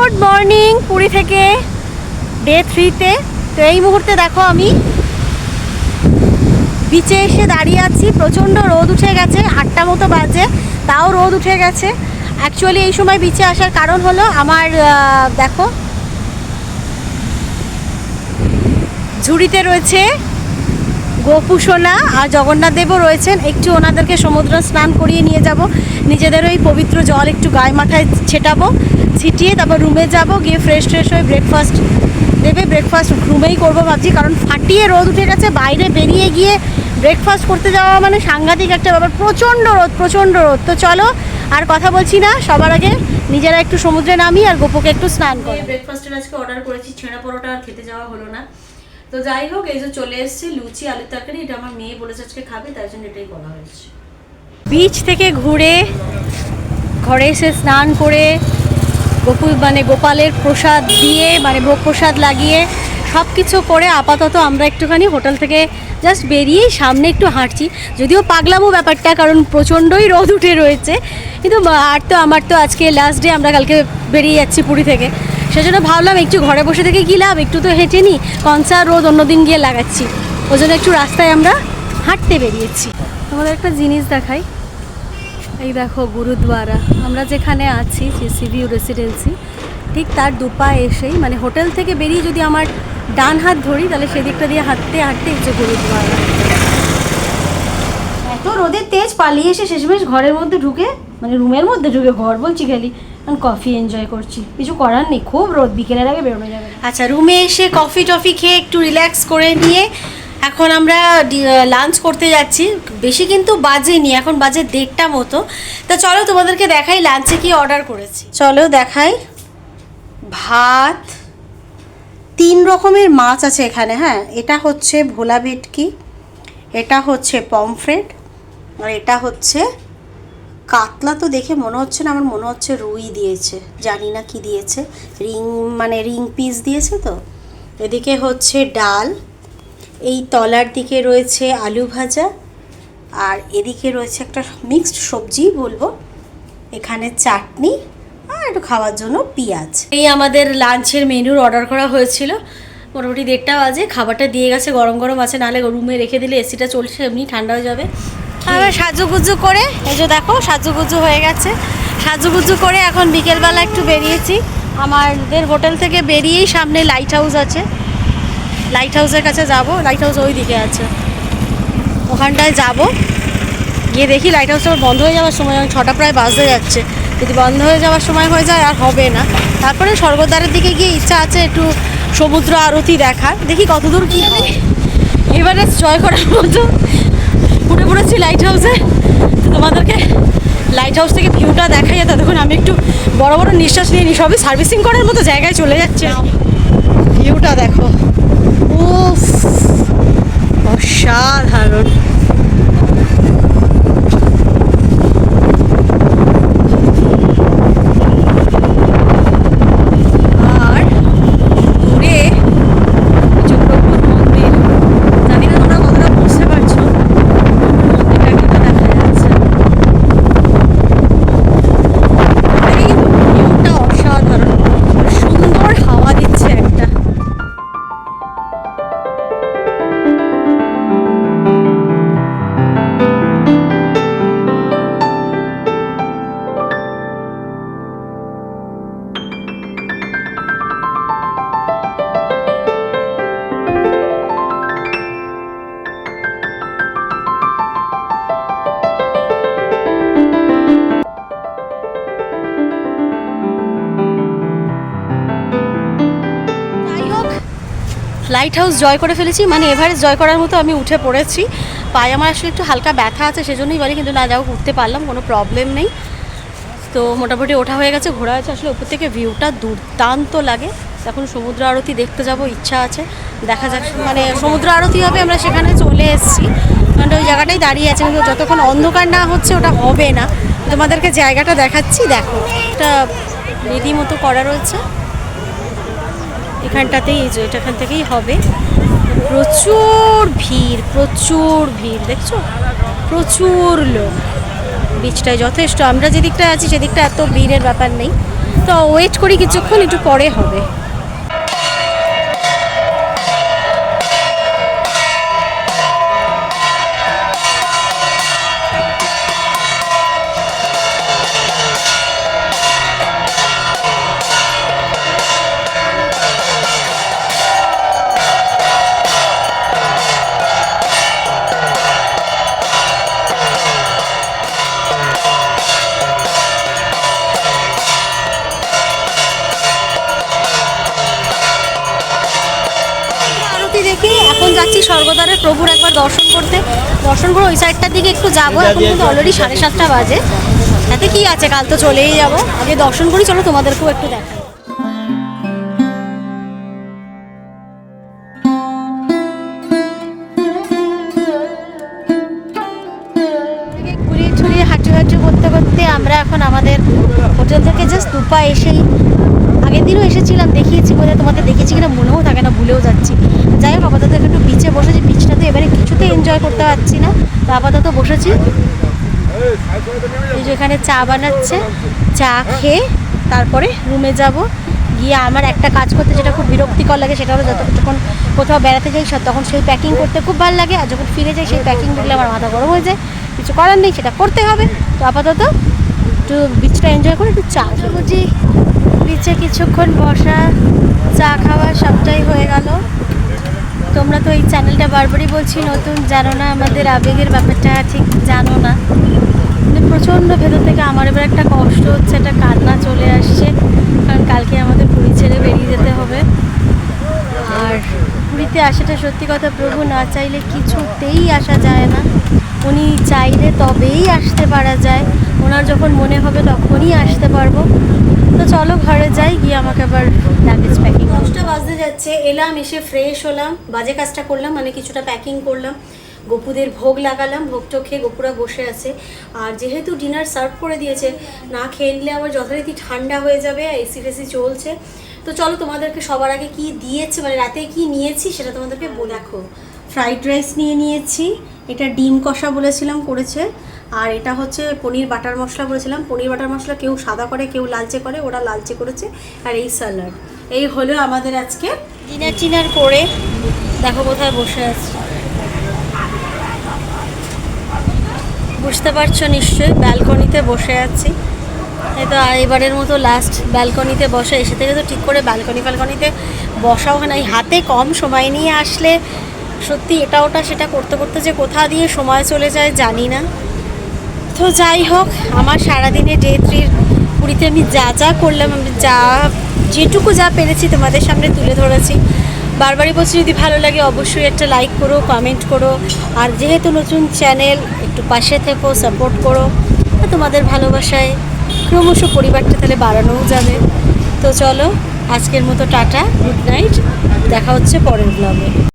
Good morning Puri থেকে day 3-তে। তো এই মুহূর্তে দেখো আমি বিচে এসে দাঁড়িয়ে আছি। প্রচণ্ড রোদ উঠে গেছে, 8টা মতো বাজে, তাও রোদ উঠে গেছে। অ্যাকচুয়ালি এই সময় বিচে আসার কারণ হলো আমার দেখো ঝুড়িতে রয়েছে গোপু সোনা আর জগন্নাথ দেবও রয়েছেন। একটু ওনাদেরকে সমুদ্র স্নান করিয়ে নিয়ে যাব, নিজেদেরও এই পবিত্র জল একটু গায়ে মাথায় ছেটাবো, ছিটিয়ে তারপর রুমে যাব, গিয়ে ফ্রেশ হয়ে ব্রেকফাস্ট দেবে। ব্রেকফাস্ট রুমেই করবো ভাবছি, কারণ ফাটিয়ে রোদ উঠে গেছে। বাইরে বেরিয়ে গিয়ে ব্রেকফাস্ট করতে যাওয়া মানে সাংঘাতিক একটা ব্যাপার। প্রচণ্ড রোদ। তো চলো আর কথা বলছি না, সবার আগে নিজেরা একটু সমুদ্রে নামি আর গোপুকে একটু স্নান করি। ব্রেকফাস্টের আজকে অর্ডার করেছি, ছেঁড়া পরোটা আর খেতে যাওয়া হলো না। তো যাই হোক, এই যে চলে এসেছে লুচি আলুর তরকারি। এটা আমার মেয়ে বলেছে আজকে খাবে, তাই জন্য এটাই বলা হয়েছে। বিচ থেকে ঘুরে ঘরে এসে স্নান করে গোপালের প্রসাদ দিয়ে ভোগ প্রসাদ লাগিয়ে সব কিছু করে আপাতত আমরা একটুখানি হোটেল থেকে জাস্ট বেরিয়েই সামনে একটু হাঁটছি। যদিও পাগলামো ব্যাপারটা, কারণ প্রচণ্ডই রোদ উঠে রয়েছে, কিন্তু আমার তো আজকে লাস্ট ডে, আমরা কালকে বেরিয়ে যাচ্ছি পুরী থেকে। সেজন্য ভাবলাম একটু ঘরে বসে থেকে কী লাভ, একটু তো হেঁটে নিই, কনসা রোদ অন্যদিন গিয়ে লাগাচ্ছি। ওই জন্য একটু রাস্তায় আমরা হাঁটতে বেরিয়েছি। তোমাদের একটা জিনিস দেখাই, এই দেখো গুরুদ্বারা। আমরা যেখানে আছি সি ভিউ রেসিডেন্সি, ঠিক তার দুপা এসেই হোটেল থেকে বেরিয়ে যদি আমার ডান হাত ধরি, তাহলে সেদিকটা দিয়ে হাঁটতে এই যে গুরুদ্বারা। এত রোদের তেজ, পালিয়ে এসে শেষমেশ ঘরের মধ্যে ঢুকে রুমের মধ্যে ঢুকে, ঘর বলছি খালি, কফি এনজয় করছি। কিছু করার নেই, খুব রোদ, বিকেলের আগে বেরোনো যাবে। আচ্ছা, রুমে এসে কফি টফি খেয়ে একটু রিল্যাক্স করে নিয়ে এখন আমরা লাঞ্চ করতে যাচ্ছি। বেশি কিন্তু বাজেনি, এখন বাজে 1:30 মতো। তা চলো তোমাদেরকে দেখাই লাঞ্চে কি অর্ডার করেছি। চলো দেখাই। ভাত, 3 রকমের মাছ আছে এখানে। হ্যাঁ, এটা হচ্ছে ভোলা ভেটকি, এটা হচ্ছে পমফ্রেট, আর এটা হচ্ছে কাতলা। তো দেখে মনে হচ্ছে না, আমার মনে হচ্ছে রুই দিয়েছে, জানি না কি দিয়েছে, রিং পিস দিয়েছে। তো এদিকে হচ্ছে ডাল, এই তলার দিকে রয়েছে আলু ভাজা, আর এদিকে রয়েছে একটা মিক্সড সবজি বলবো, এখানে চাটনি, আর একটু খাওয়ার জন্য পেঁয়াজ। এই আমাদের লাঞ্চের মেনুর অর্ডার করা হয়েছিল। মোটামুটি 1:30 বাজে, খাবারটা দিয়ে গেছে, গরম আছে, নাহলে রুমে রেখে দিলে এসিটা চলছে, এমনি ঠান্ডা হয়ে যাবে। আবার সাজুগুজু করে, এই যে দেখো সাজুগুজু হয়ে গেছে। সাজুগুজু করে এখন বিকেলবেলা একটু বেরিয়েছি। আমাদের হোটেল থেকে বেরিয়েই সামনে লাইট হাউস আছে, লাইট হাউসের কাছে যাব। লাইট হাউস ওই দিকে আছে, ওখানটায় যাব, গিয়ে দেখি লাইট হাউসটা বন্ধ হয়ে যাওয়ার সময়, 6টা প্রায় বাজতে যাচ্ছে, যদি বন্ধ হয়ে যাওয়ার সময় হয়ে যায় আর হবে না। তারপরে স্বর্গদ্বারের দিকে গিয়ে ইচ্ছা আছে একটু সমুদ্র আরতি দেখার, দেখি কতদূর কী হয়। এবারে জয় করার মতো উঠে পড়েছি লাইট হাউসে। তোমাদেরকে লাইট হাউস থেকে ভিউটা দেখাই, ততক্ষণ আমি একটু বড় নিঃশ্বাস নিয়ে নিই। সবই সার্ভিসিং করার মতো জায়গায় চলে যাচ্ছে। ভিউটা দেখো, উফ, অসাধারণ। আর দূরে জগন্নাথ মন্দির, জানি না তোমরা কতটা বুঝতে পারছো, এটা কিন্তু দেখা যাচ্ছে। এই ভিউটা অসাধারণ, সুন্দর হাওয়া দিচ্ছে একটা। লাইট হাউস জয় করে ফেলেছি, এভারেস্ট জয় করার মতো আমি উঠে পড়েছি। পায়ে আমার আসলে একটু হালকা ব্যথা আছে, সেজন্যই বলি, কিন্তু না যাও, উঠতে পারলাম, কোনো প্রবলেম নেই। তো মোটামুটি ওঠা হয়ে গেছে, ঘোরা হয়েছে। আসলে উপর থেকে ভিউটা দুর্দান্ত লাগে। এখন সমুদ্র আরতি দেখতে যাব, ইচ্ছা আছে, দেখা যাক। সমুদ্র আরতি হবে, আমরা সেখানে চলে এসেছি, কারণ ওই জায়গাটাই দাঁড়িয়ে আছে, কিন্তু যতক্ষণ অন্ধকার না হচ্ছে ওটা হবে না। তোমাদেরকে জায়গাটা দেখাচ্ছি, দেখো, একটা বেদি মতো করা রয়েছে এখানটাতেই, এই যে এখান থেকেই হবে। প্রচুর ভিড়, দেখছো, প্রচুর লোক। বিচটায় যথেষ্ট, আমরা যেদিকটায় আছি সেদিকটা এত ভিড়ের ব্যাপার নেই। তো তো ওয়েট করি কিছুক্ষণ, একটু পরে হবে। দেখি এখন যাচ্ছি স্বর্গদ্বারের প্রভুর একবার দর্শন করতে। দর্শন করে ওই সাইডটার দিকে একটু যাবো। এখন কিন্তু অলরেডি 7:30 বাজে। তাতে কি আছে, কাল তো চলেই যাবো। আগে দর্শন করি, চলো তোমাদেরকেও একটু দেখাই। ঘুরিয়ে ছুরিয়ে হাঁটু করতে করতে আমরা এখন আমাদের হোটেল থেকে জাস্ট দুপা এসেই, আগের দিনও এসেছিলাম, দেখিয়েছি বোধহয়, তোমাদের দেখেছি কিনা মনেও থাকে না, ভুলেও যাচ্ছি। যাই হোক, আপাতত একটু বিচে বসেছি। বিচটা তো এবারে কিছুতে এনজয় করতে পারছি না, তো আপাতত বসেছি। এই যে এখানে চা বানাচ্ছে, চা খেয়ে তারপরে রুমে যাব। গিয়ে আমার একটা কাজ করতে যেটা খুব বিরক্তিকর লাগে, সেটা হলো যখন কোথাও বেড়াতে যাই তখন সেই প্যাকিং করতে খুব ভালো লাগে, আর যখন ফিরে যাই সেই প্যাকিং দেখলে আমার মাথা গরম হয়ে যায়। কিছু করার নেই, সেটা করতে হবে। তো আপাতত একটু বিচটা এনজয় করে একটু চা বুঝি। বিচে কিছুক্ষণ বসা, চা খাওয়া, সবটাই হয়ে গেল। তোমরা তো এই চ্যানেলটা বারবারই বলছি নতুন, জানো না আমাদের আবেগের ব্যাপারটা ঠিক জানো না। কিন্তু প্রচণ্ড ভেতর থেকে আমার এবার একটা কষ্ট হচ্ছে, একটা কান্না চলে আসছে, কারণ কালকে আমাদের পুরী ছেড়ে বেরিয়ে যেতে হবে। আর পুরীতে আসাটা সত্যি কথা, প্রভু না চাইলে কিছুতেই আসা যায় না। উনি চাইলে তবেই আসতে পারা যায়, ওনার যখন মনে হবে তখনই আসতে পারবো। তো চলো ঘরে যাই, গিয়ে আমাকে আবার লাগেজ প্যাকিং। 10টা বাজতে যাচ্ছে, এলাম, এসে ফ্রেশ হলাম, বাজে কাজটা করলাম, মানে কিছুটা প্যাকিং করলাম, গপুদের ভোগ লাগালাম, ভোগটা খেয়ে গপুরা বসে আছে। আর যেহেতু ডিনার সার্ভ করে দিয়েছে, না খেয়ে নিলে আবার যথারীতি ঠান্ডা হয়ে যাবে, এসি ফেসি চলছে। তো চলো তোমাদেরকে সবার আগে কি দিয়েছে, মানে রাতে কি নিয়েছি সেটা তোমাদেরকে দেখো। ফ্রাইড রাইস নিয়েছি, এটা ডিম কষা বলেছিলাম করেছে, আর এটা হচ্ছে পনির বাটার মশলা বলেছিলাম। পনির বাটার মশলা কেউ সাদা করে, কেউ লালচে করে, ওরা লালচে করেছে। আর এই স্যালাড, এই হলো আমাদের আজকে ডিনার করে। দেখো কোথায় বসে আছে, বুঝতে পারছো নিশ্চয়ই, ব্যালকনিতে বসে আছি। এই তো এবারের মতো লাস্ট ব্যালকনিতে বসে, এসে থেকে তো ঠিক করে ব্যালকনিতে বসাও হয় না। এই হাতে কম সময় নিয়ে আসলে সত্যি এটা ওটা সেটা করতে করতে যে কোথা দিয়ে সময় চলে যায় জানি না। তো যাই হোক, আমার সারাদিনে ডে 3 পুরীতে আমি যা করলাম, আমি যেটুকু পেরেছি তোমাদের সামনে তুলে ধরেছি। বারবারই বলছি, যদি ভালো লাগে অবশ্যই একটা লাইক করো, কমেন্ট করো, আর যেহেতু নতুন চ্যানেল একটু পাশে থেকো, সাপোর্ট করো। তোমাদের ভালোবাসায় ক্রমশ পরিবারটা তাহলে বাড়ানোও যাবে। তো চলো আজকের মতো টাটা, গুড নাইট, দেখা হচ্ছে পরের ব্লগে।